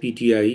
PTI।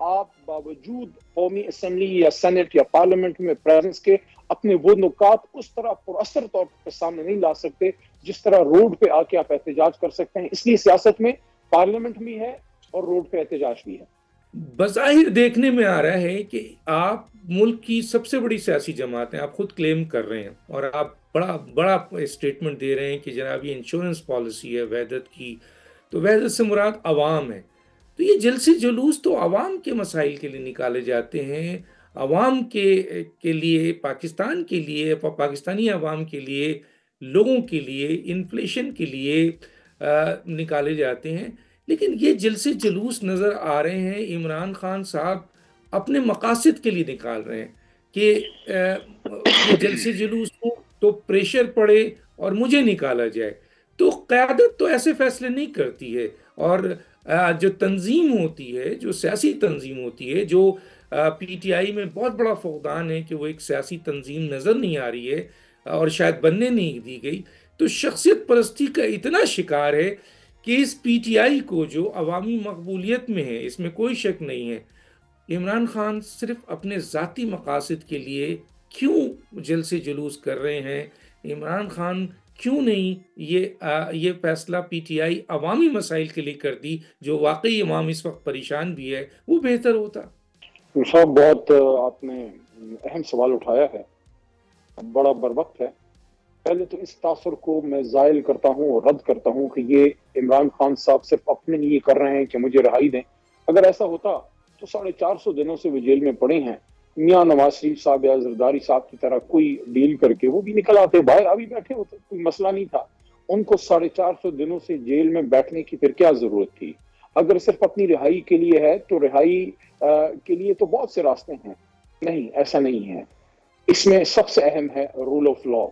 آپ باوجود قومی اسمبلی یا سینٹ یا پارلیمنٹ میں پریزنس کے اپنے وہ نکات اس طرح پر اثر طور پر سامنے نہیں لا سکتے جس طرح روڈ پہ آ کے آپ احتجاج کر سکتے ہیں. اس لیے سیاست میں پارلیمنٹ بھی ہے اور روڈ پہ احتجاج بھی ہے. بظاہر دیکھنے میں آ رہا ہے کہ آپ ملک کی سب سے بڑی سیاسی جماعت ہیں، آپ خود کلیم کر رہے ہیں اور آپ بڑا بڑا اسٹیٹمنٹ دے رہے ہیں کہ جناب یہ انشورنس پالیسی ہے وحدت کی، تو وحدت سے مراد عوام ہے. تو یہ جلسے جلوس تو عوام کے مسائل کے لیے نکالے جاتے ہیں، عوام کے لیے، پاکستان کے لیے، پاکستانی عوام کے لیے، لوگوں کے لیے، انفلیشن کے لیے نکالے جاتے ہیں. لیکن یہ جلسے جلوس نظر آ رہے ہیں عمران خان صاحب اپنے مقاصد کے لیے نکال رہے ہیں کہ یہ جلسے جلوس ہو تو پریشر پڑے اور مجھے نکالا جائے. تو قیادت تو ایسے فیصلے نہیں کرتی ہے، اور جو تنظیم ہوتی ہے، جو سیاسی تنظیم ہوتی ہے، جو پی ٹی آئی میں بہت بڑا فقدان ہے کہ وہ ایک سیاسی تنظیم نظر نہیں آ رہی ہے اور شاید بننے نہیں دی گئی. تو شخصیت پرستی کا اتنا شکار ہے کہ اس پی ٹی آئی کو جو عوامی مقبولیت میں ہے، اس میں کوئی شک نہیں ہے، عمران خان صرف اپنے ذاتی مقاصد کے لیے کیوں جلسے جلوس کر رہے ہیں؟ عمران خان کیوں نہیں یہ فیصلہ پی ٹی آئی عوامی مسائل کے لیے کر دی، جو واقعی عوام اس وقت پریشان بھی ہے، وہ بہتر ہوتا. صاحب بہت آپ نے اہم سوال اٹھایا ہے، بڑا بر وقت ہے. پہلے تو اس تاثر کو میں زائل کرتا ہوں اور رد کرتا ہوں کہ یہ عمران خان صاحب صرف اپنے لیے کر رہے ہیں کہ مجھے رہائی دیں. اگر ایسا ہوتا تو 450 دنوں سے وہ جیل میں پڑے ہیں. میاں نواز شریف صاحب یا زرداری صاحب کی طرح کوئی ڈیل کر کے وہ بھی نکل آتے، باہر ابھی بیٹھے ہوتے، کوئی مسئلہ نہیں تھا. ان کو 450 دنوں سے جیل میں بیٹھنے کی پھر کیا ضرورت تھی؟ اگر صرف اپنی رہائی کے لیے ہے تو رہائی کے لیے تو بہت سے راستے ہیں. نہیں، ایسا نہیں ہے. اس میں سب سے اہم ہے رول آف لا.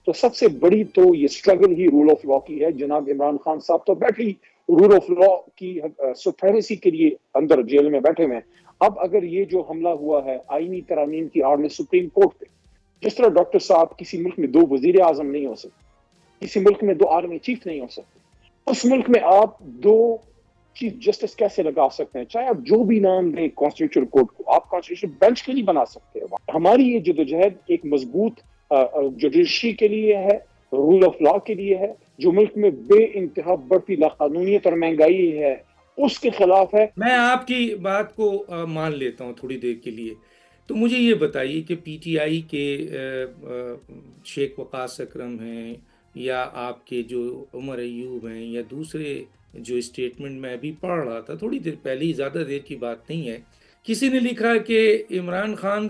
تو سب سے بڑی تو یہ اسٹرگل ہی رول آف لا کی ہے. جناب عمران خان صاحب تو بیٹھے ہی رول آف لا کی سپریمیسی کے لیے اندر جیل میں بیٹھے ہوئے. اب اگر یہ جو حملہ ہوا ہے آئینی ترامیم کی آڑ میں سپریم کورٹ پہ، جس طرح ڈاکٹر صاحب کسی ملک میں 2 وزیر اعظم نہیں ہو سکتے، کسی ملک میں 2 آرمی چیف نہیں ہو سکتے، اس ملک میں آپ 2 چیف جسٹس کیسے لگا سکتے ہیں؟ چاہے آپ جو بھی نام دیں کانسٹیٹیوشن کورٹ کو، آپ کانسٹیٹیوشن بینچ کے لیے بنا سکتے ہیں. ہماری یہ جدوجہد ایک مضبوط جوڈیشری کے لیے ہے، رول آف لا کے لیے ہے. جو ملک میں بے انتہا بڑھتی لاقانونیت اور مہنگائی ہے اس کے خلاف ہے. میں آپ کی بات کو مان لیتا ہوں تھوڑی دیر کے لیے. تو مجھے یہ بتائیے کہ پی ٹی آئی کے شیخ وقاص اکرم ہیں، یا آپ کے جو عمر ایوب ہیں، یا دوسرے جو اسٹیٹمنٹ میں ابھی پڑھ رہا تھا تھوڑی دیر پہلے ہی، زیادہ دیر کی بات نہیں ہے، کسی نے لکھا کہ عمران خان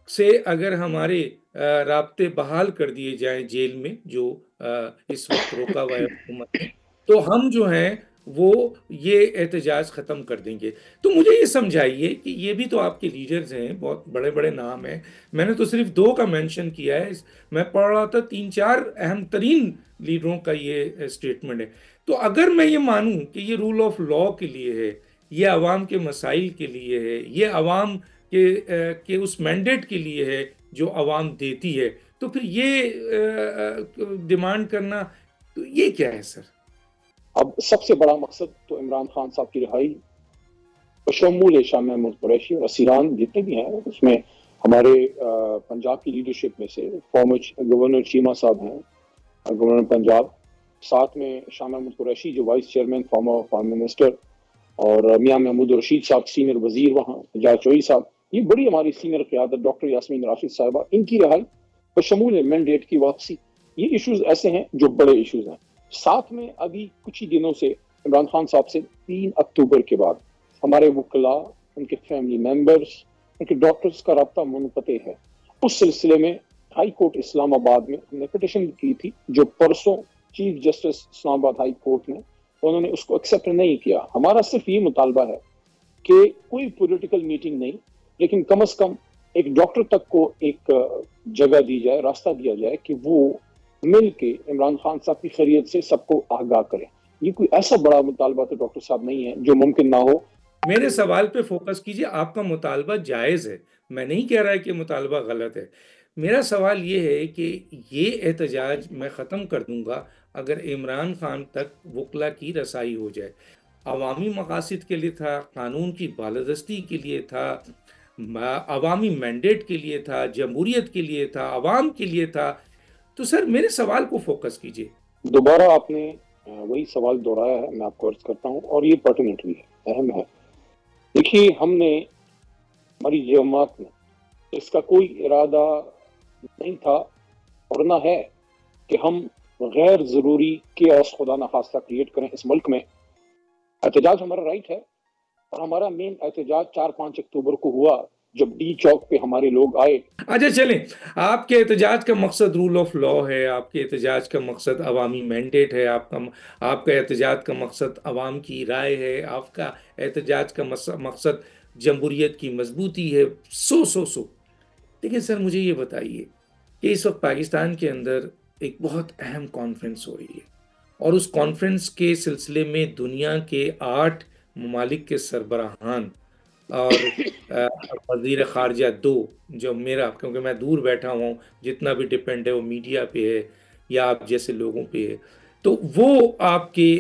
سے اگر ہمارے رابطے بحال کر دیے جائیں جیل میں، جو اس وقت روکا ہوا ہے حکومت نے، تو ہم جو ہیں وہ یہ احتجاج ختم کر دیں گے. تو مجھے یہ سمجھائیے کہ یہ بھی تو آپ کے لیڈرز ہیں، بہت بڑے بڑے نام ہیں، میں نے تو صرف 2 کا مینشن کیا ہے، میں پڑھ رہا تھا 3-4 اہم ترین لیڈروں کا یہ اسٹیٹمنٹ ہے. تو اگر میں یہ مانوں کہ یہ رول آف لا کے لیے ہے، یہ عوام کے مسائل کے لیے ہے، یہ عوام کے اس مینڈیٹ کے لیے ہے جو عوام دیتی ہے، تو پھر یہ ڈیمانڈ کرنا، تو یہ کیا ہے سر؟ اب سب سے بڑا مقصد تو عمران خان صاحب کی رہائی، بشمول شاہ محمود قریشی اور اسیران جتنے بھی ہیں، اس میں ہمارے پنجاب کی لیڈرشپ میں سے فارمر گورنر چیمہ صاحب ہیں، گورنر پنجاب، ساتھ میں شاہ محمود قریشی جو vice chairman former foreign minister, اور میاں محمود رشید صاحب سینئر وزیر وہاں، اعجاز چوئی صاحب، یہ بڑی ہماری سینئر قیادت، ڈاکٹر یاسمین راشد صاحبہ، ان کی رہائی بشمول مینڈیٹ کی واپسی. یہ ایشوز ایسے ہیں جو بڑے ایشوز ہیں. ساتھ میں ابھی کچھ ہی دنوں سے عمران خان صاحب سے 3 اکتوبر کے بعد ہمارے وکلاء، ان کے فیملی ممبرز، ان کے ڈاکٹرز کا رابطہ منقطع ہے. اس سلسلے میں ہائی کورٹ اسلام آباد میں ہم نے پٹیشن کی تھی، جو پرسوں چیف جسٹس اسلام آباد ہائی کورٹ میں، انہوں نے اس کو ایکسیپٹ نہیں کیا. ہمارا صرف یہ مطالبہ ہے کہ کوئی پولیٹیکل میٹنگ نہیں، لیکن کم از کم ایک ڈاکٹر تک کو ایک جگہ دی جائے، راستہ دیا جائے کہ وہ مل کے عمران خان صاحب کی خیریت سے سب کو آگاہ کریں. یہ کوئی ایسا بڑا مطالبہ تو ڈاکٹر صاحب نہیں ہے جو ممکن نہ ہو. میرے سوال پہ فوکس کیجئے. آپ کا مطالبہ جائز ہے، میں نہیں کہہ رہا کہ مطالبہ غلط ہے. میرا سوال یہ ہے کہ یہ احتجاج میں ختم کر دوں گا اگر عمران خان تک وکلا کی رسائی ہو جائے. عوامی مقاصد کے لیے تھا، قانون کی بالادستی کے لیے تھا، عوامی مینڈیٹ کے لیے تھا، جمہوریت کے لیے تھا، عوام کے لیے تھا. تو سر میرے سوال کو فوکس کیجئے. دوبارہ آپ نے وہی سوال دہرایا ہے، میں آپ کو عرض کرتا ہوں، اور یہ پرٹیننٹ بھی ہے، اہم ہے. دیکھیے، ہم نے، ہماری جماعت نے اس کا کوئی ارادہ نہیں تھا اور نہ ہے کہ ہم غیر ضروری کیوس خدا نخواستہ کریٹ کریں اس ملک میں. احتجاج ہمارا رائٹ ہے، اور ہمارا مین احتجاج 4-5 اکتوبر کو ہوا جب ڈی چوک پہ ہمارے لوگ آئے. اچھا چلیں، آپ کے احتجاج کا مقصد رول آف لا ہے، آپ کے احتجاج کا مقصد عوامی مینڈیٹ ہے، آپ کا احتجاج کا مقصد عوام کی رائے ہے، آپ کا احتجاج کا مقصد جمہوریت کی مضبوطی ہے. سو لیکن سر مجھے یہ بتائیے کہ اس وقت پاکستان کے اندر ایک بہت اہم کانفرنس ہو رہی ہے، اور اس کانفرنس کے سلسلے میں دنیا کے 8 ممالک کے سربراہان اور وزیر خارجہ 2، جو میرا، کیونکہ میں دور بیٹھا ہوں، جتنا بھی ڈپینڈ ہے وہ میڈیا پہ ہے یا آپ جیسے لوگوں پہ ہے، تو وہ آپ کے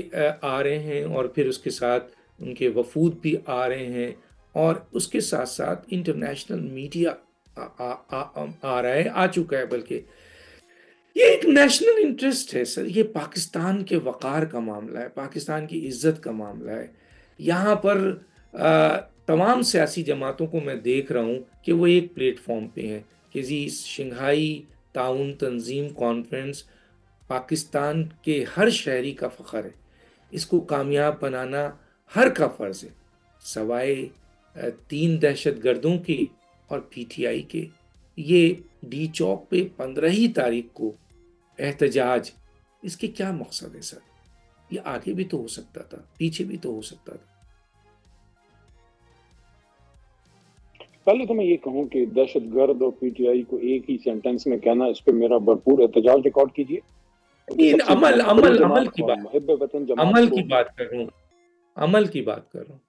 آ رہے ہیں، اور پھر اس کے ساتھ ان کے وفود بھی آ رہے ہیں، اور اس کے ساتھ ساتھ انٹرنیشنل میڈیا آ رہا ہے، آ چکا ہے. بلکہ یہ ایک نیشنل انٹرسٹ ہے سر، یہ پاکستان کے وقار کا معاملہ ہے، پاکستان کی عزت کا معاملہ ہے. یہاں پر تمام سیاسی جماعتوں کو میں دیکھ رہا ہوں کہ وہ ایک پلیٹ فارم پہ ہیں کہ شنگھائی تعاون تنظیم کانفرنس پاکستان کے ہر شہری کا فخر ہے، اس کو کامیاب بنانا ہر کا فرض ہے، سوائے 3 دہشت گردوں کے اور پی ٹی آئی کے. یہ ڈی چوک پہ 15 تاریخ کو احتجاج، اس کے کیا مقصد ہے سر؟ یہ آگے بھی تو ہو سکتا تھا، پیچھے بھی تو ہو سکتا تھا. پہلے تو میں یہ کہوں کہ دہشت گرد اور پی ٹی آئی کو ایک ہی سینٹنس میں کہنا، اس پہ میرا بھرپور احتجاج ریکارڈ کیجیے. عمل کی بات، محب وطن جماعت عمل کی بات کر رہا ہوں، عمل کی بات کر رہا ہوں.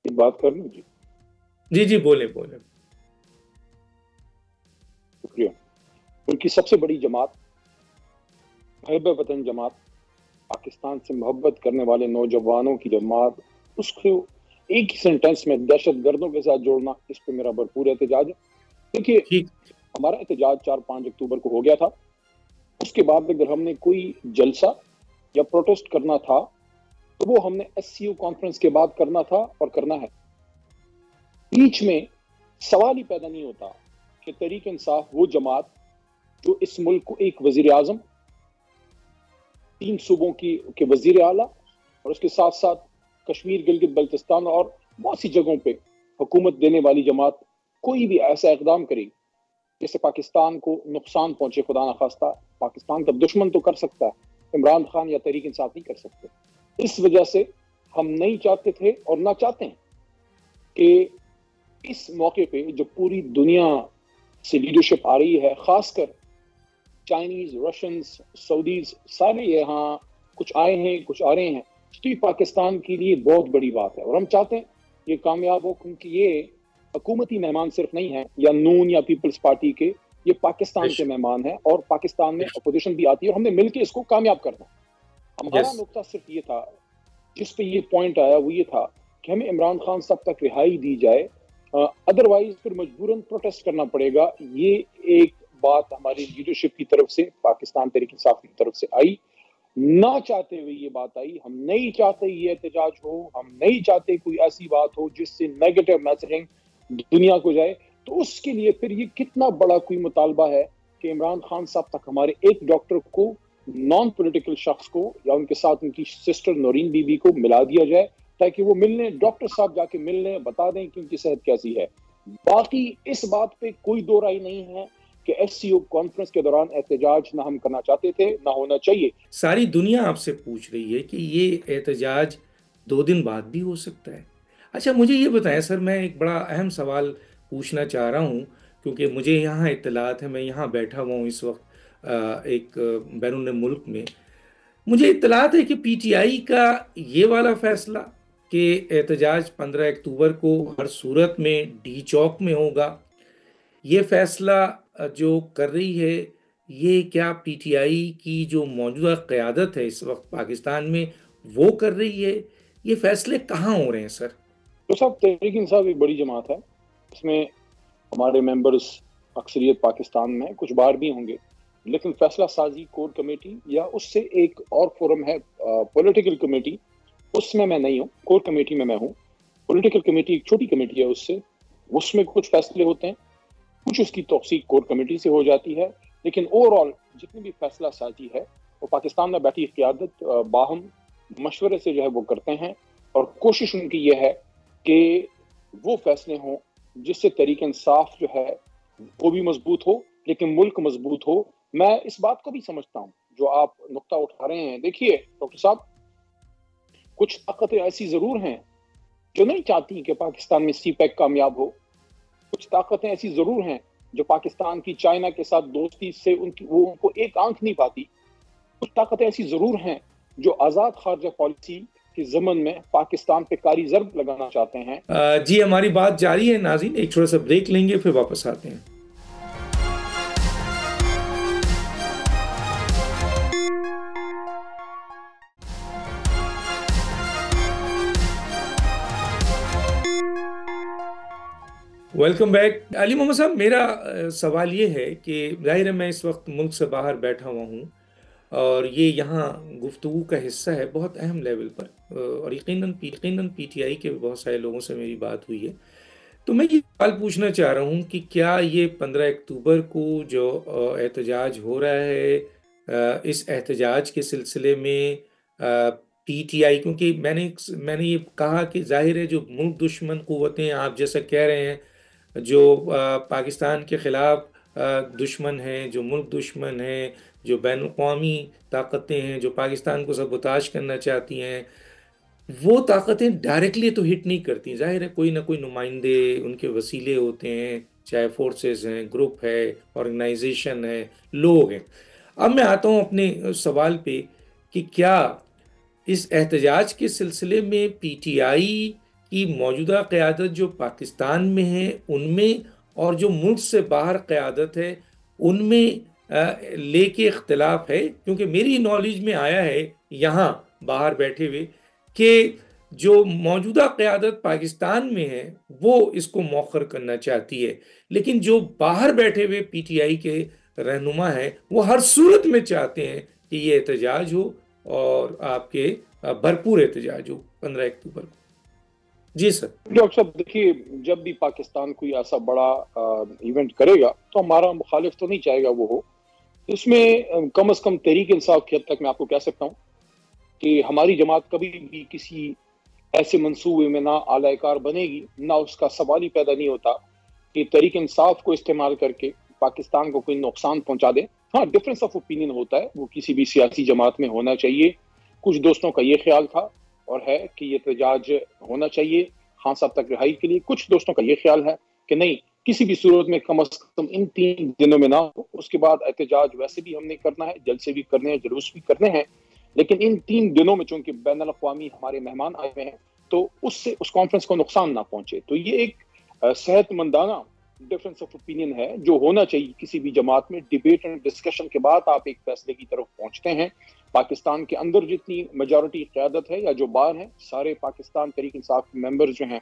بات کر لوں جی بولیں. شکریہ. ان کی سب سے بڑی جماعت، محب وطن جماعت، پاکستان سے محبت کرنے والے نوجوانوں کی جماعت، اس کو ایک ہی سینٹنس میں دہشت گردوں کے ساتھ جوڑنا، اس پہ میرا بھرپور احتجاج ہے. دیکھیے، ہمارا احتجاج 4-5 اکتوبر کو ہو گیا تھا. اس کے بعد اگر ہم نے کوئی جلسہ یا پروٹیسٹ کرنا تھا تو وہ ہم نے ایس سی او کانفرنس کے بعد کرنا تھا اور کرنا ہے. بیچ میں سوال ہی پیدا نہیں ہوتا کہ تحریک انصاف وہ جماعت جو اس ملک کو ایک وزیر اعظم، 3 صوبوں کے وزیر اعلیٰ، اور اس کے ساتھ ساتھ کشمیر، گلگت بلتستان اور بہت سی جگہوں پہ حکومت دینے والی جماعت، کوئی بھی ایسا اقدام کرے جس سے پاکستان کو نقصان پہنچے، خدا نخواستہ پاکستان کا دشمن تو کر سکتا ہے، عمران خان یا تحریک انصاف نہیں کر سکتے. اس وجہ سے ہم نہیں چاہتے تھے اور نہ چاہتے ہیں کہ اس موقع پہ جو پوری دنیا سے لیڈرشپ آ رہی ہے، خاص کر چائنیز، رشینز، سعودیز، سارے یہاں کچھ آئے ہیں، کچھ آ رہے ہیں، تو یہ پاکستان کے لیے بہت بڑی بات ہے، اور ہم چاہتے ہیں یہ کامیاب ہو، کیونکہ یہ حکومتی مہمان صرف نہیں ہیں یا نون یا پیپلز پارٹی کے، یہ پاکستان کے مہمان ہیں، اور پاکستان میں اپوزیشن بھی آتی ہے، اور ہم نے مل کے اس کو کامیاب کرنا. ہمارا نقطہ صرف یہ تھا، جس پہ یہ پوائنٹ آیا، وہ یہ تھا کہ ہمیں عمران خان صاحب تک رہائی دی جائے، ادروائز پھر مجبوراً پروٹیسٹ کرنا پڑے گا. یہ ایک بات ہماری لیڈرشپ کی طرف سے، پاکستان تحریک انصاف کی طرف سے آئی، نہ چاہتے ہوئے یہ بات آئی. ہم نہیں چاہتے یہ احتجاج ہو، ہم نہیں چاہتے کوئی ایسی بات ہو جس سے نیگیٹو میسجنگ دنیا کو جائے. تو اس کے لیے پھر یہ کتنا بڑا کوئی مطالبہ ہے کہ عمران خان صاحب تک ہمارے ایک ڈاکٹر کو، نان پولیٹیکل شخص کو، یا ان کے ساتھ ان کی سسٹر نورین بی بی کو ملا دیا جائے، تاکہ وہ ملنے، ڈاکٹر صاحب جا کے ملنے، بتا دیں کہ ان کی صحت کیسی ہے. باقی اس بات پہ کوئی دو رائے نہیں ہے کہ ایس سی او کانفرنس کے دوران احتجاج نہ ہم کرنا چاہتے تھے، نہ ہونا چاہیے. ساری دنیا آپ سے پوچھ رہی ہے کہ یہ احتجاج 2 دن بعد بھی ہو سکتا ہے. اچھا مجھے یہ بتائیں سر، میں ایک بڑا اہم سوال پوچھنا چاہ رہا ہوں، کیونکہ مجھے یہاں اطلاعات ہے، میں یہاں بیٹھا ہوا ہوں اس وقت ایک بیرون ملک میں. مجھے اطلاعات ہے کہ پی ٹی آئی کا یہ والا فیصلہ کہ احتجاج 15 اکتوبر کو ہر صورت میں ڈی چوک میں ہوگا، یہ فیصلہ جو کر رہی ہے یہ کیا پی ٹی آئی کی جو موجودہ قیادت ہے اس وقت پاکستان میں وہ کر رہی ہے؟ یہ فیصلے کہاں ہو رہے ہیں سر؟ تو صاحب تحریک انصاف ایک بڑی جماعت ہے، اس میں ہمارے ممبرز اکثریت پاکستان میں کچھ باہر بھی ہوں گے، لیکن فیصلہ سازی کور کمیٹی یا اس سے ایک اور فورم ہے پولیٹیکل کمیٹی، اس میں نہیں ہوں، کور کمیٹی میں ہوں۔ پولیٹیکل کمیٹی ایک چھوٹی کمیٹی ہے، اس میں کچھ فیصلے ہوتے ہیں، کچھ اس کی توثیق کور کمیٹی سے ہو جاتی ہے، لیکن اوور آل جتنی بھی فیصلہ سازی ہے وہ پاکستان میں بیٹھی قیادت باہم مشورے سے جو ہے وہ کرتے ہیں، اور کوشش ان کی یہ ہے کہ وہ فیصلے ہوں جس سے تحریک انصاف جو ہے وہ بھی مضبوط ہو لیکن ملک مضبوط ہو۔ میں اس بات کو بھی سمجھتا ہوں جو آپ نقطہ اٹھا رہے ہیں، دیکھیے ڈاکٹر صاحب، کچھ طاقتیں ایسی ضرور ہیں جو نہیں چاہتی کہ پاکستان میں سی پیک کامیاب ہو، کچھ طاقتیں ایسی ضرور ہیں جو پاکستان کی چائنا کے ساتھ دوستی سے ان کو ایک آنکھ نہیں پاتی، کچھ طاقتیں ایسی ضرور ہیں جو آزاد خارجہ پالیسی کے ضمن میں پاکستان پہ کاری ضرب لگانا چاہتے ہیں۔ جی ہماری بات جاری ہے ناظرین، ایک چھوٹا سا بریک لیں گے پھر واپس آتے ہیں۔ Welcome back. علی محمد صاحب، میرا سوال یہ ہے کہ ظاہر ہے میں اس وقت ملک سے باہر بیٹھا ہوا ہوں اور یہ یہاں گفتگو کا حصہ ہے بہت اہم لیول پر، اور یقیناً پی ٹی آئی کے بہت سارے لوگوں سے میری بات ہوئی ہے، تو میں یہ سوال پوچھنا چاہ رہا ہوں کہ کیا یہ 15 اکتوبر کو جو احتجاج ہو رہا ہے، اس احتجاج کے سلسلے میں پی ٹی آئی، کیونکہ میں نے یہ کہا کہ ظاہر ہے جو ملک دشمن قوتیں آپ جیسا کہہ رہے ہیں، جو پاکستان کے خلاف دشمن ہیں، جو ملک دشمن ہیں، جو بین الاقوامی طاقتیں ہیں جو پاکستان کو سبوتاژ کرنا چاہتی ہیں، وہ طاقتیں ڈائریکٹلی تو ہٹ نہیں کرتی، ظاہر ہے کوئی نہ کوئی نمائندے ان کے وسیلے ہوتے ہیں، چاہے فورسز ہیں، گروپ ہے، آرگنائزیشن ہے، لوگ ہیں۔ اب میں آتا ہوں اپنے سوال پہ کہ کیا اس احتجاج کے سلسلے میں پی ٹی آئی کی موجودہ قیادت جو پاکستان میں ہے ان میں اور جو ملک سے باہر قیادت ہے ان میں لے کے اختلاف ہے؟ کیونکہ میری نالج میں آیا ہے یہاں باہر بیٹھے ہوئے کہ جو موجودہ قیادت پاکستان میں ہے وہ اس کو مؤخر کرنا چاہتی ہے، لیکن جو باہر بیٹھے ہوئے پی ٹی آئی کے رہنما ہیں وہ ہر صورت میں چاہتے ہیں کہ یہ احتجاج ہو اور آپ کے بھرپور احتجاج ہو 15 اکتوبر کو۔ جی سر۔ ڈاکٹر صاحب دیکھیے، جب بھی پاکستان کوئی ایسا بڑا ایونٹ کرے گا تو ہمارا مخالف تو نہیں چاہے گا وہ ہو، اس میں کم از کم تحریک انصاف کی حد تک میں آپ کو کہہ سکتا ہوں کہ ہماری جماعت کبھی بھی کسی ایسے منصوبے میں نہ اعلی کار بنے گی، نہ اس کا سوال ہی پیدا نہیں ہوتا کہ تحریک انصاف کو استعمال کر کے پاکستان کو کوئی نقصان پہنچا دے۔ ہاں، ڈفرینس آف اوپینین ہوتا ہے، وہ کسی بھی سیاسی جماعت میں ہونا چاہیے۔ کچھ دوستوں کا یہ خیال تھا اور ہے کہ یہ احتجاج ہونا چاہیے خان صاحب تک رہائی کے لیے، کچھ دوستوں کا یہ خیال ہے کہ نہیں، کسی بھی صورت میں کم از کم ان 3 دنوں میں نہ ہو، اس کے بعد احتجاج ویسے بھی ہم نے کرنا ہے، جلسے بھی کرنے ہیں، جلوس بھی کرنے ہیں، لیکن ان 3 دنوں میں چونکہ بین الاقوامی ہمارے مہمان آئے ہوئے ہیں تو اس سے اس کانفرنس کو نقصان نہ پہنچے۔ تو یہ ایک صحت مندانہ ڈفرینس آف اوپینین ہے جو ہونا چاہیے کسی بھی جماعت میں۔ ڈیبیٹ اینڈ ڈسکشن کے بعد آپ ایک فیصلے کی طرف پہنچتے ہیں۔ پاکستان کے اندر جتنی میجورٹی قیادت ہے یا جو باہر ہیں، سارے پاکستان تحریک انصاف کے ممبر جو ہیں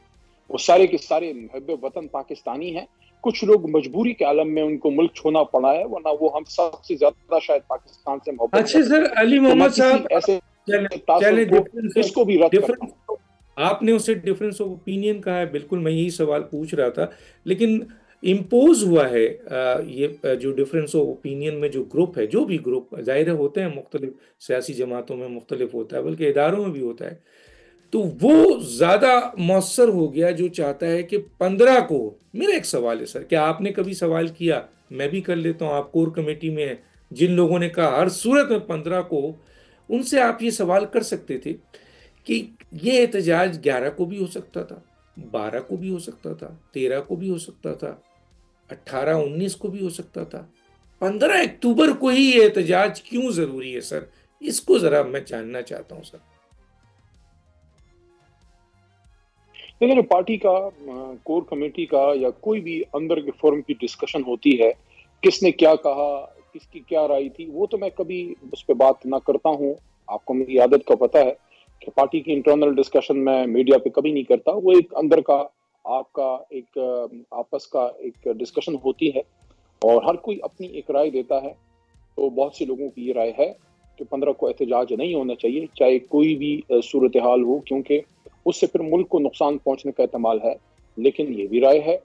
وہ سارے کے سارے محب وطن پاکستانی ہیں۔ کچھ لوگ مجبوری کے عالم میں ان کو ملک چھوڑنا پڑا ہے، ورنہ وہ ہم سب سے زیادہ شاید پاکستان سے محبت۔ اچھا سر، علی محمد صاحب ایسے اس کو بھی رد کرتا ہوں۔ آپ نے اسے ڈفرینس آف اوپینین کہا ہے، بالکل میں یہی سوال پوچھ رہا تھا، لیکن امپوز ہوا ہے یہ جو ڈفرینس آف اوپینین میں جو گروپ ہے، جو بھی گروپ ظاہر ہوتے ہیں مختلف سیاسی جماعتوں میں مختلف ہوتا ہے، بلکہ اداروں میں بھی ہوتا ہے، تو وہ زیادہ مؤثر ہو گیا جو چاہتا ہے کہ 15 کو۔ میرا ایک سوال ہے سر، کیا آپ نے کبھی سوال کیا؟ میں بھی کر لیتا ہوں، آپ کور کمیٹی میں ہیں، جن لوگوں نے کہا ہر صورت میں 15 کو، ان سے آپ یہ سوال کر سکتے تھے کہ یہ احتجاج 11 کو بھی ہو سکتا تھا، 12 کو بھی ہو سکتا تھا، 13 کو بھی ہو سکتا تھا، 18 19 کو بھی ہو سکتا تھا، 15 اکتوبر کو ہی یہ احتجاج کیوں ضروری ہے سر؟ اس کو ذرا میں جاننا چاہتا ہوں سر۔ لیکن جو پارٹی کا کور کمیٹی کا یا کوئی بھی اندر کے فورم کی ڈسکشن ہوتی ہے، کس نے کیا کہا، کس کی کیا رائے تھی وہ تو میں کبھی اس پہ بات نہ کرتا ہوں. آپ کو میری عادت کا پتہ ہے کہ پارٹی کی انٹرنل ڈسکشن میں میڈیا پہ کبھی نہیں کرتا. وہ ایک اندر کا آپ کا ایک آپس کا ایک ڈسکشن ہوتی ہے اور ہر کوئی اپنی ایک رائے دیتا ہے. تو بہت سے لوگوں کی یہ رائے ہے کہ 15 کو احتجاج نہیں ہونا چاہیے چاہے کوئی بھی صورتحال ہو، کیونکہ اس سے پھر ملک کو نقصان پہنچنے کا احتمال ہے. لیکن یہ بھی رائے ہے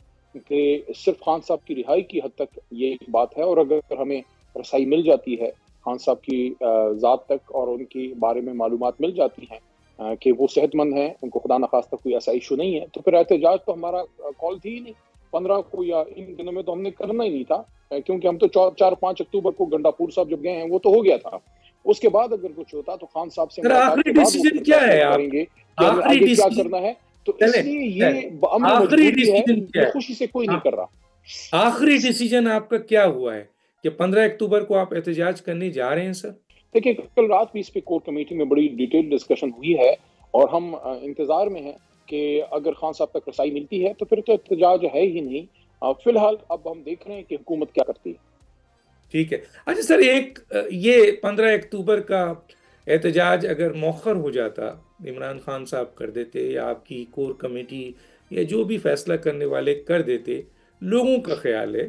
کہ صرف خان صاحب کی رہائی کی حد تک یہ ایک بات ہے، اور اگر ہمیں رسائی مل جاتی ہے خان صاحب کی ذات تک اور ان کے بارے میں معلومات مل جاتی ہیں کہ وہ صحت مند ہیں، ان کو خدا نخواستہ کوئی ایسا ایشو نہیں ہے، تو پھر احتجاج تو ہمارا کال تھی ہی نہیں 15 کو، یا ان دنوں میں تو ہم نے کرنا ہی نہیں تھا، کیونکہ ہم تو 4-5 اکتوبر کو گنڈا پور صاحب جب گئے ہیں وہ تو ہو گیا تھا. اس کے بعد اگر کچھ ہوتا تو خان صاحب سے ملاقات کے بعد وہ فیصلہ کریں گے کہ ہمیں آگے کیا کرنا ہے. تو اس لیے یہ امر مجبوری ہے، یہ خوشی سے کوئی نہیں کر رہا. آخری ڈیسیجن آپ کا کیا ہوا ہے کہ 15 اکتوبر کو آپ احتجاج کرنے جا رہے ہیں سر؟ دیکھیں کل رات بھی اس پہ کور کمیٹی میں بڑی ڈیٹیل ڈسکشن ہوئی ہے اور ہم انتظار میں ہیں کہ اگر خان صاحب تک رسائی ملتی ہے تو پھر تو احتجاج ہے ہی نہیں. فی الحال اب ہم دیکھ رہے ہیں کہ حکومت کیا کرتی ہے. ٹھیک ہے. اچھا سر، ایک یہ 15 اکتوبر کا احتجاج اگر مؤخر ہو جاتا، عمران خان صاحب کر دیتے یا آپ کی کور کمیٹی یا جو بھی فیصلہ کرنے والے کر دیتے، لوگوں کا خیال ہے،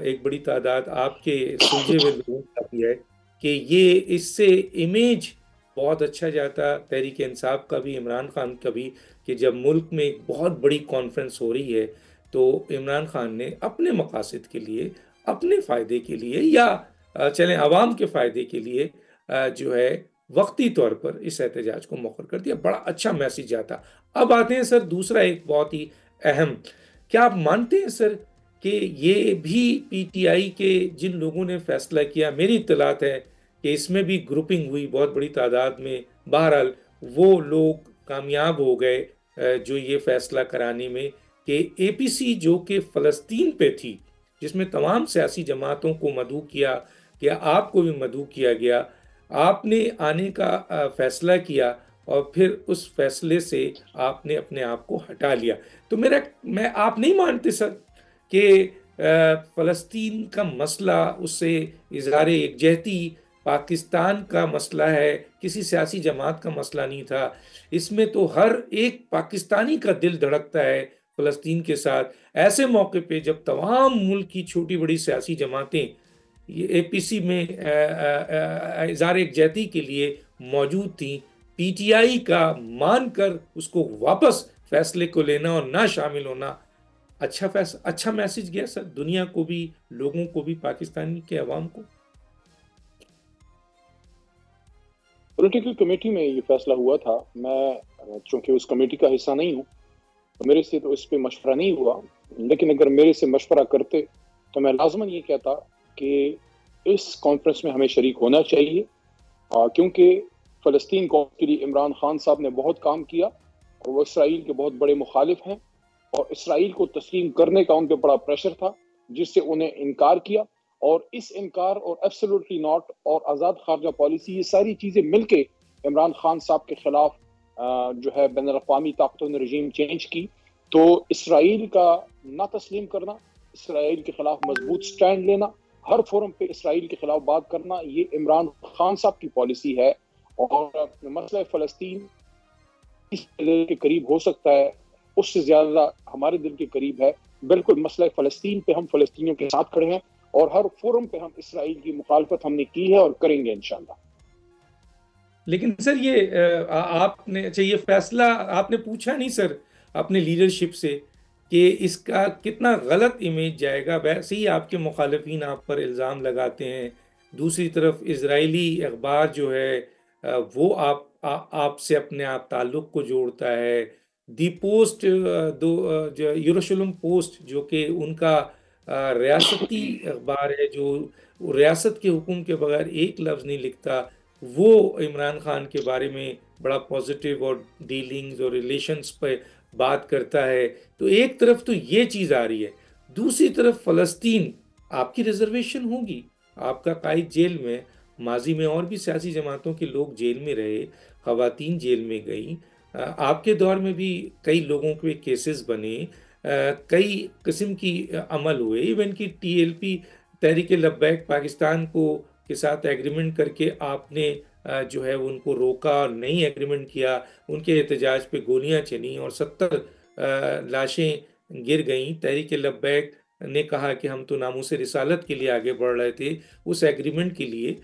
ایک بڑی تعداد آپ کے سلجھے ہوئے لوگوں کا بھی ہے کہ یہ اس سے امیج بہت اچھا جاتا تحریک انصاف کا بھی، عمران خان کا بھی، کہ جب ملک میں ایک بہت بڑی کانفرنس ہو رہی ہے تو عمران خان نے اپنے مقاصد کے لیے، اپنے فائدے کے لیے یا چلیں عوام کے فائدے کے لیے جو ہے وقتی طور پر اس احتجاج کو مؤخر کر دیا. بڑا اچھا میسج آتا. اب آتے ہیں سر دوسرا ایک بہت ہی اہم، کیا آپ مانتے ہیں سر کہ یہ بھی پی ٹی آئی کے جن لوگوں نے فیصلہ کیا، میری اطلاعات ہے کہ اس میں بھی گروپنگ ہوئی بہت بڑی تعداد میں، بہرحال وہ لوگ کامیاب ہو گئے جو یہ فیصلہ کرانے میں کہ اے پی سی جو کہ فلسطین پہ تھی، جس میں تمام سیاسی جماعتوں کو مدعو کیا کہ آپ کو بھی مدعو کیا گیا، آپ نے آنے کا فیصلہ کیا اور پھر اس فیصلے سے آپ نے اپنے آپ کو ہٹا لیا. تو آپ نہیں مانتے سر کہ فلسطین کا مسئلہ، اس سے اظہار یکجہتی پاکستان کا مسئلہ ہے، کسی سیاسی جماعت کا مسئلہ نہیں تھا، اس میں تو ہر ایک پاکستانی کا دل دھڑکتا ہے فلسطین کے ساتھ. ایسے موقع پہ جب تمام ملک کی چھوٹی بڑی سیاسی جماعتیں یہ اے پی سی میں اظہار یکجہتی کے لیے موجود تھیں، پی ٹی آئی کا مان کر اس کو واپس فیصلے کو لینا اور نہ شامل ہونا اچھا میسج گیا سر دنیا کو بھی، لوگوں کو بھی، پاکستانی کے عوام کو. پولیٹیکل کمیٹی میں یہ فیصلہ ہوا تھا. میں چونکہ اس کمیٹی کا حصہ نہیں ہوں تو میرے سے تو اس پہ مشورہ نہیں ہوا، لیکن اگر میرے سے مشورہ کرتے تو میں لازماً یہ کہتا کہ اس کانفرنس میں ہمیں شریک ہونا چاہیے، کیونکہ فلسطین قوم کے لیے عمران خان صاحب نے بہت کام کیا اور وہ اسرائیل کے بہت بڑے مخالف ہیں، اور اسرائیل کو تسلیم کرنے کا ان پہ بڑا پریشر تھا جس سے انہیں انکار کیا. اور اس انکار اور ایبسولوٹلی ناٹ اور آزاد خارجہ پالیسی، یہ ساری چیزیں مل کے عمران خان صاحب کے خلاف جو ہے بین الاقوامی طاقتوں نے رژیم چینج کی. تو اسرائیل کا نہ تسلیم کرنا، اسرائیل کے خلاف مضبوط سٹینڈ لینا، ہر فورم پہ اسرائیل کے خلاف بات کرنا، یہ عمران خان صاحب کی پالیسی ہے. اور مسئلہ فلسطین اس دل کے قریب ہو سکتا ہے، اس سے زیادہ ہمارے دل کے قریب ہے. بالکل مسئلہ فلسطین پہ ہم فلسطینیوں کے ساتھ کھڑے ہیں اور ہر فورم پہ ہم اسرائیل کی مخالفت ہم نے کی ہے اور کریں گے انشاءاللہ. لیکن سر یہ آپ نے، اچھا یہ فیصلہ آپ نے پوچھا نہیں سر اپنے لیڈرشپ سے کہ اس کا کتنا غلط امیج جائے گا؟ ویسے ہی آپ کے مخالفین آپ پر الزام لگاتے ہیں، دوسری طرف اسرائیلی اخبار جو ہے وہ آپ سے اپنے آپ تعلق کو جوڑتا ہے. دی پوسٹ، یروشلم پوسٹ جو کہ ان کا ریاستی اخبار ہے، جو ریاست کے حکم کے بغیر ایک لفظ نہیں لکھتا، وہ عمران خان کے بارے میں بڑا پازیٹیو اور ڈیلنگز اور ریلیشنز پہ بات کرتا ہے. تو ایک طرف تو یہ چیز آ رہی ہے، دوسری طرف فلسطین آپ کی ریزرویشن ہوگی، آپ کا قائد جیل میں، ماضی میں اور بھی سیاسی جماعتوں کے لوگ جیل میں رہے، خواتین جیل میں گئیں، آپ کے دور میں بھی کئی لوگوں کے کیسز بنے، کئی قسم کی عمل ہوئے، ایون کہ T L P Tehreek Labbaik Pakistan کے ساتھ ایگریمنٹ کر کے آپ نے جو ہے ان کو روکا اور نہیں ایگریمنٹ کیا، ان کے احتجاج پہ گولیاں چلیں اور 70 لاشیں گر گئیں۔ تحریک لبیک نے کہا کہ ہم تو ناموس رسالت کے لیے آگے بڑھ رہے تھے اس ایگریمنٹ کے لیے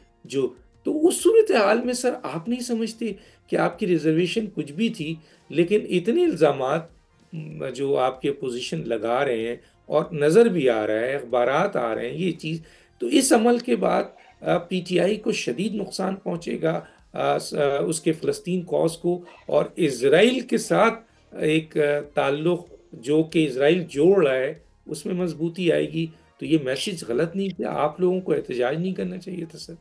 تو اس صورتحال میں سر آپ نہیں سمجھتے کہ آپ کی ریزرویشن کچھ بھی تھی، لیکن اتنے الزامات جو آپ کے اپوزیشن لگا رہے ہیں اور نظر بھی آ رہا ہے، اخبارات آ رہے ہیں یہ چیز، تو اس عمل کے بعد پی ٹی آئی کو شدید نقصان پہنچے گا، اس کے فلسطین کاز کو، اور اسرائیل کے ساتھ ایک تعلق جو کہ اسرائیل جوڑ رہا ہے اس میں مضبوطی آئے گی۔ تو یہ میسج غلط نہیں تھا؟ آپ لوگوں کو احتجاج نہیں کرنا چاہیے تھا سر؟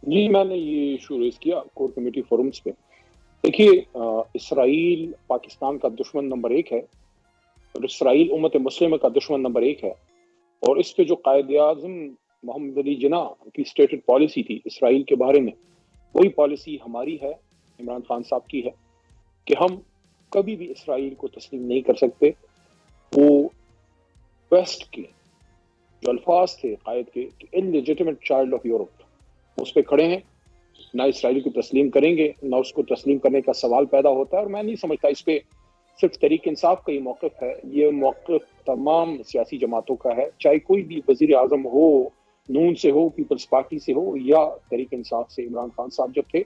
جی میں نے یہ ایشو ریز کیا کور کمیٹی فورمز پہ۔ دیکھیے اسرائیل پاکستان کا دشمن نمبر 1 ہے، اور اسرائیل امت مسلمہ کا دشمن نمبر 1 ہے، اور اس پہ جو قائد اعظم محمد علی جناح کی اسٹیٹڈ پالیسی تھی اسرائیل کے بارے میں، وہی پالیسی ہماری ہے، عمران خان صاحب کی ہے، کہ ہم کبھی بھی اسرائیل کو تسلیم نہیں کر سکتے۔ وہ ویسٹ کے جو الفاظ تھے قائد کے کہ انلیجیٹمیٹ چائلڈ آف یورپ، اس پہ کھڑے ہیں، نہ اسرائیل کو تسلیم کریں گے، نہ اس کو تسلیم کرنے کا سوال پیدا ہوتا ہے۔ اور میں نہیں سمجھتا اس پہ صرف تحریک انصاف کا یہ موقف ہے، یہ موقف تمام سیاسی جماعتوں کا ہے، چاہے کوئی بھی وزیر اعظم ہو، نون سے ہو، پیپلز پارٹی سے ہو، یا تحریک انصاف سے عمران خان صاحب جب تھے،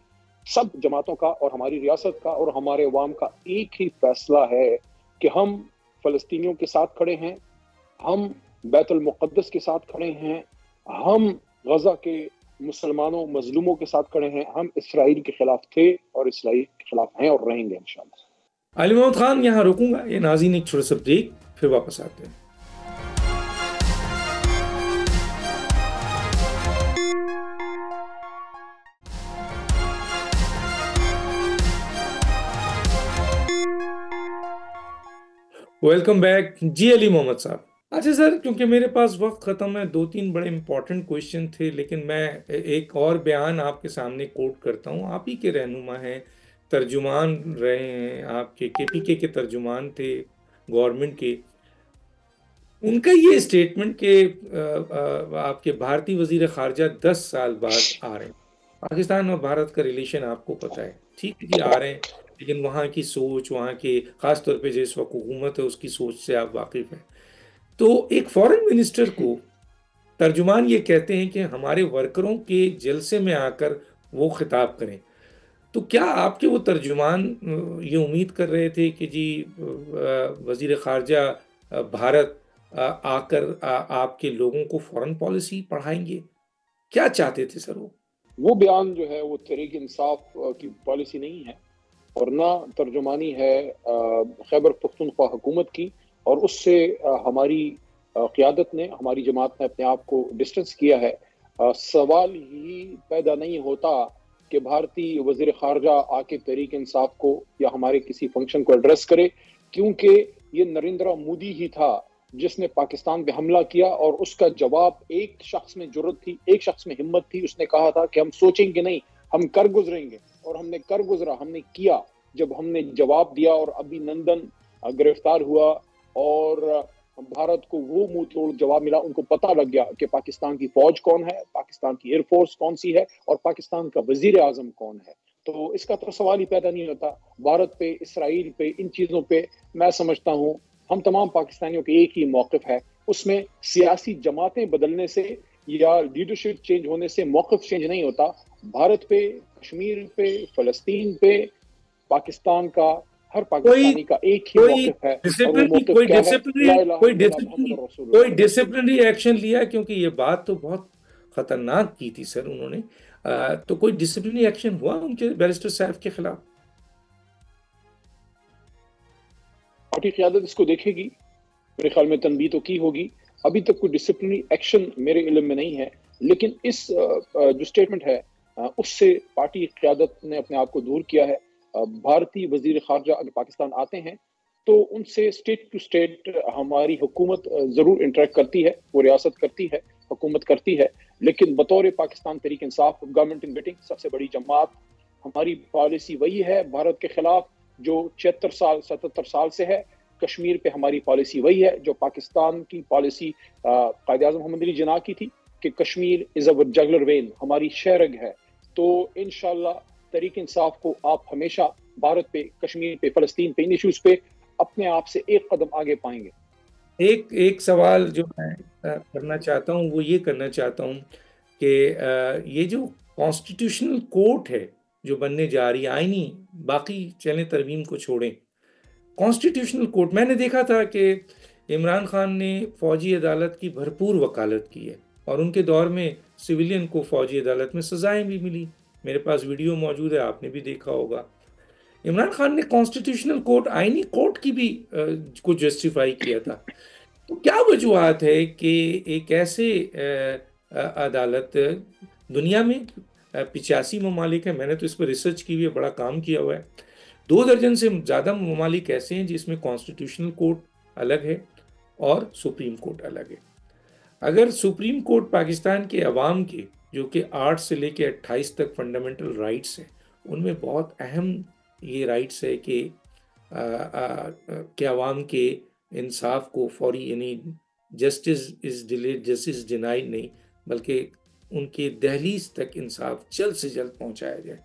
سب جماعتوں کا اور ہماری ریاست کا اور ہمارے عوام کا ایک ہی فیصلہ ہے کہ ہم فلسطینیوں کے ساتھ کھڑے ہیں، ہم بیت المقدس کے ساتھ کھڑے ہیں، ہم غزہ کے مسلمانوں مظلوموں کے ساتھ کھڑے ہیں، ہم اسرائیل کے خلاف تھے اور اسرائیل کے خلاف ہیں اور رہیں گے انشاءاللہ۔ علی محمد خان یہاں رکوں گا، یہ ناظرین ایک چھوٹا سا بریک، پھر واپس آتے ہیں۔ ویلکم بیک جی علی محمد صاحب۔ اچھا سر، کیونکہ میرے پاس وقت ختم ہے، 2-3 بڑے امپورٹنٹ کویشچن تھے، لیکن میں ایک اور بیان آپ کے سامنے کوٹ کرتا ہوں۔ آپ ہی کے رہنما ہیں، ترجمان رہے ہیں، آپ کے پی کے ترجمان تھے گورنمنٹ کے۔ ان کا یہ اسٹیٹمنٹ کہ آپ کے بھارتی وزیر خارجہ 10 سال بعد آ رہے ہیں، پاکستان اور بھارت کا ریلیشن آپ کو پتہ ہے، ٹھیک ہے جی آ رہے ہیں، لیکن وہاں کی سوچ، وہاں کے خاص طور پہ جس وقت حکومت ہے اس کی سوچ سے آپ واقف ہیں۔ تو ایک فورن منسٹر کو ترجمان یہ کہتے ہیں کہ ہمارے ورکروں کے جلسے میں آ کر وہ خطاب کریں، تو کیا آپ کے وہ ترجمان یہ امید کر رہے تھے کہ جی وزیر خارجہ بھارت آ کر آپ کے لوگوں کو فورن پالیسی پڑھائیں گے؟ کیا چاہتے تھے سر وہ بیان جو ہے وہ تحریک انصاف کی پالیسی نہیں ہے، اور نہ ترجمانی ہے خیبر پختونخوا حکومت کی، اور اس سے ہماری قیادت نے، ہماری جماعت نے اپنے آپ کو ڈسٹنس کیا ہے۔ سوال ہی پیدا نہیں ہوتا کہ بھارتی وزیر خارجہ آ کے تحریک انصاف کو یا ہمارے کسی فنکشن کو ایڈریس کرے، کیونکہ یہ نریندرا مودی ہی تھا جس نے پاکستان پہ حملہ کیا، اور اس کا جواب ایک شخص میں جرت تھی، ایک شخص میں ہمت تھی، اس نے کہا تھا کہ ہم سوچیں گے نہیں، ہم کر گزریں گے، اور ہم نے کر گزرا، ہم نے کیا۔ جب ہم نے جواب دیا اور ابھی نندن گرفتار ہوا اور بھارت کو وہ منہ توڑ جواب ملا، ان کو پتہ لگ گیا کہ پاکستان کی فوج کون ہے، پاکستان کی ایئر فورس کون سی ہے، اور پاکستان کا وزیر اعظم کون ہے۔ تو اس کا تو سوال ہی پیدا نہیں ہوتا۔ بھارت پہ، اسرائیل پہ، ان چیزوں پہ میں سمجھتا ہوں ہم تمام پاکستانیوں کے ایک ہی موقف ہے، اس میں سیاسی جماعتیں بدلنے سے یا لیڈرشپ چینج ہونے سے موقف چینج نہیں ہوتا۔ بھارت پہ، کشمیر پہ، فلسطین پہ، پاکستان کا، ہر پاکستانی کا ایک ہی موقف ہے، اور وہ موقف کیا ہے؟ لا الہ الا اللہ محمد رسول اللہ۔ کوئی ڈسپلنری ایکشن لیا؟ کیونکہ یہ بات تو بہت خطرناک کی تھی سر انہوں نے، تو کوئی ڈسپلنری ایکشن ہوا ان کے بیرسٹر صاحب کے خلاف؟ پارٹی قیادت اس کو دیکھے گی، میرے خیال میں تنبیہ تو کی ہوگی۔ ابھی تک کوئی ڈسپلنری ایکشن میرے علم میں نہیں ہے، لیکن اس جو سٹیٹمنٹ ہے اس سے پارٹی قیادت نے اپنے آپ کو دور کیا ہے۔ بھارتی وزیر خارجہ اگر پاکستان آتے ہیں تو ان سے اسٹیٹ ٹو اسٹیٹ ہماری حکومت ضرور انٹریکٹ کرتی ہے، وہ ریاست کرتی ہے، حکومت کرتی ہے، لیکن بطور Pakistan Tehreek Insaf government in waiting, سب سے بڑی جماعت، ہماری پالیسی وہی ہے بھارت کے خلاف جو 76 سال 77 سال سے ہے، کشمیر پہ ہماری پالیسی وہی ہے جو پاکستان کی پالیسی قائد اعظم محمد علی جناح کی تھی کہ کشمیر از اوور جگلر وین، ہماری شہرگ ہے. تو انشاءاللہ تحریک انصاف کو آپ ہمیشہ بھارت پہ، کشمیر پہ، فلسطین پہ، ان ایشوز پہ اپنے آپ سے ایک قدم آگے پائیں گے. ایک سوال جو میں کرنا چاہتا ہوں وہ یہ کرنا چاہتا ہوں کہ یہ جو کانسٹیٹیوشنل کورٹ ہے جو بننے جا رہی ہے، آئینی، باقی چلیں ترمیم کو چھوڑیں، کانسٹیٹیوشنل کورٹ، میں نے دیکھا تھا کہ عمران خان نے فوجی عدالت کی بھرپور وکالت کی ہے اور ان کے دور میں سویلین کو فوجی عدالت میں سزائیں بھی ملی. میرے پاس ویڈیو موجود ہے، آپ نے بھی دیکھا ہوگا. عمران خان نے کانسٹیٹیوشنل کورٹ، آئینی کورٹ کی بھی کو جسٹیفائی کیا تھا. تو کیا وجوہات ہے کہ ایک ایسے عدالت دنیا میں 85 ممالک ہیں، میں نے تو اس پر ریسرچ کی ہوئی ہے، بڑا کام کیا ہوا ہے، 2 درجن سے زیادہ ممالک ایسے ہیں جس میں کانسٹیٹیوشنل کورٹ الگ ہے اور سپریم کورٹ الگ ہے. اگر سپریم کورٹ پاکستان کے عوام کے جو کہ 8 سے لے کے 28 تک فنڈامنٹل رائٹس ہیں، ان میں بہت اہم یہ رائٹس ہے کہ عوام کے انصاف کو فوری، یعنی justice is delayed justice denied نہیں، بلکہ ان کے دہلیز تک انصاف جلد سے جلد پہنچایا جائے.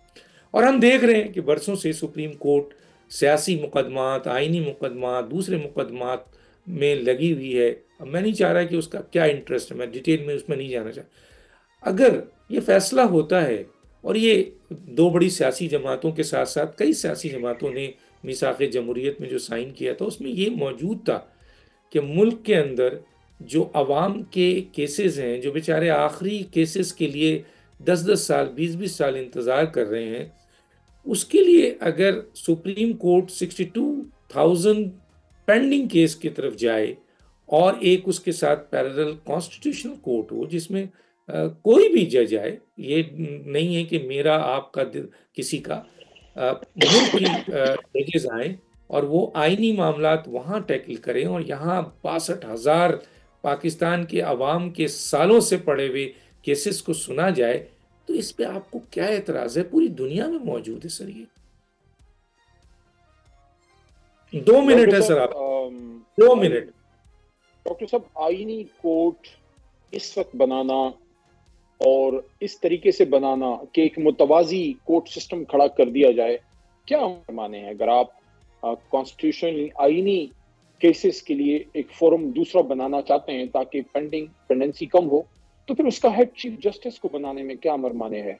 اور ہم دیکھ رہے ہیں کہ برسوں سے سپریم کورٹ سیاسی مقدمات، آئینی مقدمات، دوسرے مقدمات میں لگی ہوئی ہے. اب میں نہیں چاہ رہا کہ اس کا کیا انٹرسٹ ہے، میں ڈیٹیل میں اس میں نہیں جانا چاہتا. اگر یہ فیصلہ ہوتا ہے، اور یہ 2 بڑی سیاسی جماعتوں کے ساتھ ساتھ کئی سیاسی جماعتوں نے میثاق جمہوریت میں جو سائن کیا تھا، اس میں یہ موجود تھا کہ ملک کے اندر جو عوام کے کیسز ہیں، جو بیچارے آخری کیسز کے لیے 10 سال 20 سال انتظار کر رہے ہیں، اس کے لیے اگر سپریم کورٹ 62,000 پینڈنگ کیس کی طرف جائے اور ایک اس کے ساتھ پیرلل کانسٹیٹیوشنل کورٹ ہو جس میں کوئی بھی جج آئے، یہ نہیں ہے کہ میرا آپ کا کسی کا، ملک کی ججز آئیں اور وہ آئینی معاملات وہاں ٹیکل کریں، اور یہاں 62,000 پاکستان کے عوام کے سالوں سے پڑے ہوئے کیسز کو سنا جائے، تو اس پہ آپ کو کیا اعتراض ہے؟ پوری دنیا میں موجود ہے سر. یہ 2 منٹ ہے سر، آپ 2 منٹ. ڈاکٹر صاحب، آئینی کورٹ اس وقت بنانا اور اس طریقے سے بنانا کہ ایک متوازی کورٹ سسٹم کھڑا کر دیا جائے، کیا معنی ہے؟ اگر آپ کانسٹیٹیوشن آئینی کیسز کے لیے ایک فورم دوسرا بنانا چاہتے ہیں تاکہ پینڈنسی کم ہو، تو پھر اس کا ہیڈ چیف جسٹس کو بنانے میں کیا مرمانے ہے؟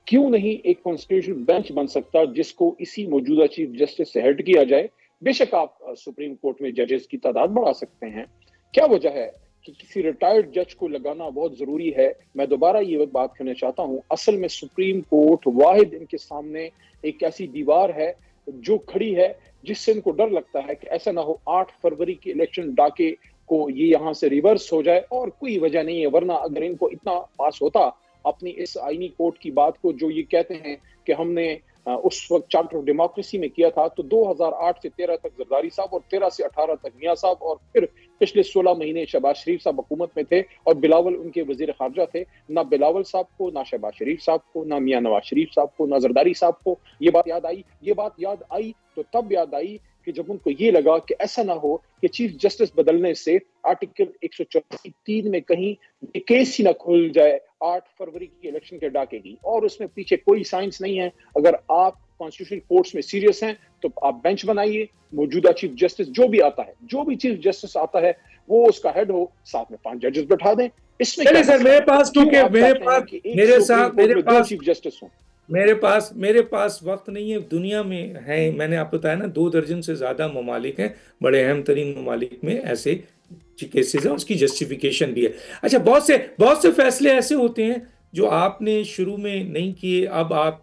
کیوں نہیں ایک کانسٹیٹیوشن بینچ بن سکتا جس کو اسی موجودہ چیف جسٹس سے ہیڈ کیا جائے؟ بے شک آپ سپریم کورٹ میں ججز کی تعداد بڑھا سکتے ہیں، کیا وجہ ہے کہ کسی ریٹائرڈ جج کو لگانا بہت ضروری ہے؟ میں دوبارہ یہ بات کرنا چاہتا ہوں، اصل میں سپریم کورٹ واحد ان کے سامنے ایک ایسی دیوار ہے جو کھڑی ہے جس سے ان کو ڈر لگتا ہے کہ ایسا نہ ہو 8 فروری کی الیکشن ڈاکے کو یہ یہاں سے ریورس ہو جائے، اور کوئی وجہ نہیں ہے. ورنہ اگر ان کو اتنا پاس ہوتا اپنی اس آئینی کورٹ کی بات کو، جو یہ کہتے ہیں کہ ہم نے اس وقت چارٹر آف ڈیموکریسی میں کیا تھا، تو 2008 سے 13 تک زرداری صاحب اور 13 سے 18 تک میاں صاحب، اور پھر پچھلے 16 مہینے شہباز شریف صاحب حکومت میں تھے اور بلاول ان کے وزیر خارجہ تھے. نہ بلاول صاحب کو، نہ شہباز شریف صاحب کو، نہ میاں نواز شریف صاحب کو، نہ زرداری صاحب کو یہ بات یاد آئی تو تب یاد آئی کہ جب ان کو یہ لگا کہ ایسا نہ ہو کہ چیف جسٹس بدلنے سے آرٹیکل 184(3) میں کہیں یہ کیس ہی نہ کھل جائے 8 فروری کی الیکشن کے ڈاکے کی. اور اس میں پیچھے کوئی سائنس نہیں ہے. اگر آپ کانسٹیٹیوشن کورٹس میں سیریس ہیں تو آپ بینچ بنائیے، موجودہ چیف جسٹس جو بھی چیف جسٹس آتا ہے وہ اس کا ہیڈ ہو، ساتھ میں 5 ججز بٹھا دیں. اس میں سر میرے پاس چیف جسٹس ہوں. میرے پاس وقت نہیں ہے. دنیا میں ہے، میں نے آپ بتایا نا 2 درجن سے زیادہ ممالک ہیں، بڑے اہم ترین ممالک میں ایسے کیسز ہیں، اس کی جسٹیفیکیشن بھی ہے. اچھا، بہت سے فیصلے ایسے ہوتے ہیں جو آپ نے شروع میں نہیں کیے، اب آپ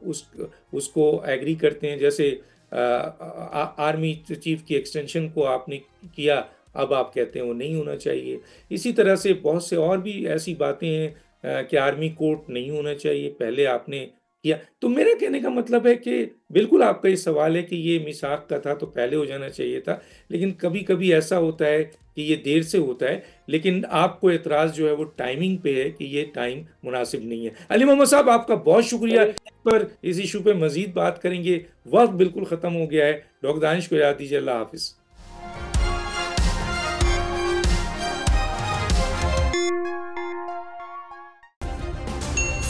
اس کو ایگری کرتے ہیں. جیسے آرمی چیف کی ایکسٹینشن کو آپ نے کیا، اب آپ کہتے ہیں وہ نہیں ہونا چاہیے. اسی طرح سے بہت سے اور بھی ایسی باتیں ہیں کہ آرمی کورٹ نہیں ہونا چاہیے، پہلے آپ نے کیا. تو میرا کہنے کا مطلب ہے کہ بالکل آپ کا یہ سوال ہے کہ یہ میثاق کا تھا تو پہلے ہو جانا چاہیے تھا، لیکن کبھی کبھی ایسا ہوتا ہے کہ یہ دیر سے ہوتا ہے. لیکن آپ کو اعتراض جو ہے وہ ٹائمنگ پہ ہے کہ یہ ٹائم مناسب نہیں ہے. علی محمد صاحب، آپ کا بہت شکریہ. پر اس ایشو پہ مزید بات کریں گے، وقت بالکل ختم ہو گیا ہے. ڈاکٹر دانش کو یاد دیجیے. اللہ حافظ.